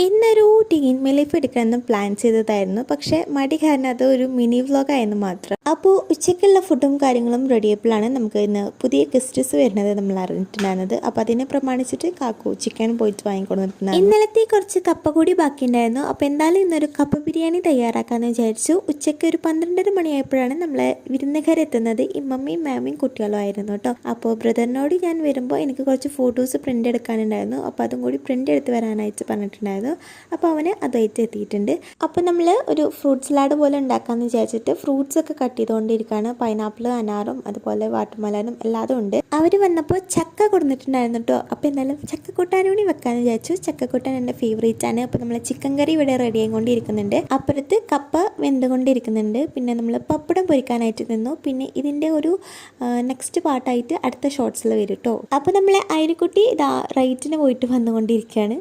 ഇന്നൊരു tin my life എടുക്കണമെന്ന് plan ചെയ്തതായിരുന്നു. പക്ഷേ മടി കാരണം അത് ഒരു മിനി വ്ലോഗായിരുന്നു മാത്രം. അപ്പോൾ ഉച്ചയ്ക്കുള്ള ഫുഡും കാര്യങ്ങളും റെഡിയപ്പിളാണ്. നമുക്ക് ഇന്ന് പുതിയ ഗസ്റ്റസ് വരുന്നത് നമ്മൾ അറിഞ്ഞിട്ടുണ്ടായിരുന്നത്. അപ്പോൾ അതിനെ പ്രമാണിച്ചിട്ട് കാക്കു ചിക്കൻ പോയിട്ട് വാങ്ങിക്കൊണ്ടിട്ടുണ്ടായിരുന്നു. ഇന്നലത്തെ കുറച്ച് കപ്പ കൂടി ബാക്കിയുണ്ടായിരുന്നു. അപ്പോൾ എന്തായാലും ഇന്നൊരു കപ്പ ബിരിയാണി തയ്യാറാക്കാമെന്ന് വിചാരിച്ചു. ഉച്ചയ്ക്ക് ഒരു 12:30 മണിയായപ്പോഴാണ് നമ്മളെ വിരുന്നുകാരെത്തുന്നത്. ഇമ്മമ്മയും മാമയും കുട്ടികളും ആയിരുന്നു കേട്ടോ. അപ്പോൾ ബ്രദറിനോട് ഞാൻ വരുമ്പോൾ എനിക്ക് കുറച്ച് ഫോട്ടോസ് പ്രിൻ്റ് എടുക്കാനുണ്ടായിരുന്നു. അപ്പോൾ അതും കൂടി പ്രിൻ്റ് എടുത്ത് വരാനായിട്ട് പറഞ്ഞിട്ടുണ്ടായിരുന്നു. അപ്പോൾ അവന് അതായിട്ട് എത്തിയിട്ടുണ്ട്. അപ്പോൾ നമ്മൾ ഒരു ഫ്രൂട്ട് സലാഡ് പോലെ ഉണ്ടാക്കാമെന്ന് വിചാരിച്ചിട്ട് ഫ്രൂട്ട്സ് ഒക്കെ കട്ട് ചെയ്തുകൊണ്ടിരിക്കുകയാണ്. പൈനാപ്പിൾ, അനാറും അതുപോലെ വാട്ടർമെലനും എല്ലാതും ഉണ്ട്. അവർ വന്നപ്പോൾ ചക്ക കൊടുത്തിട്ടുണ്ടായിരുന്നു കേട്ടോ. അപ്പോൾ എന്തായാലും ചക്കക്കൂട്ടാൻ കൂടി വെക്കാമെന്ന് വിചാരിച്ചു. ചക്കക്കൂട്ടാൻ എൻ്റെ ഫേവറേറ്റ് ആണ്. അപ്പോൾ നമ്മൾ ചിക്കൻ കറി ഇവിടെ റെഡി ആയിക്കൊണ്ടിരിക്കുന്നുണ്ട്. അപ്പുറത്ത് കപ്പ വെന്തുകൊണ്ടിരിക്കുന്നുണ്ട്. പിന്നെ നമ്മൾ പപ്പടം പൊരിക്കാനായിട്ട് നിന്നു. പിന്നെ ഇതിൻ്റെ ഒരു നെക്സ്റ്റ് പാർട്ടായിട്ട് അടുത്ത ഷോർട്സിൽ വരും കേട്ടോ. അപ്പോൾ നമ്മളെ അയരിക്കുട്ടി ഇതാ റൈറ്റിന് പോയിട്ട് വന്നുകൊണ്ടിരിക്കുകയാണ്.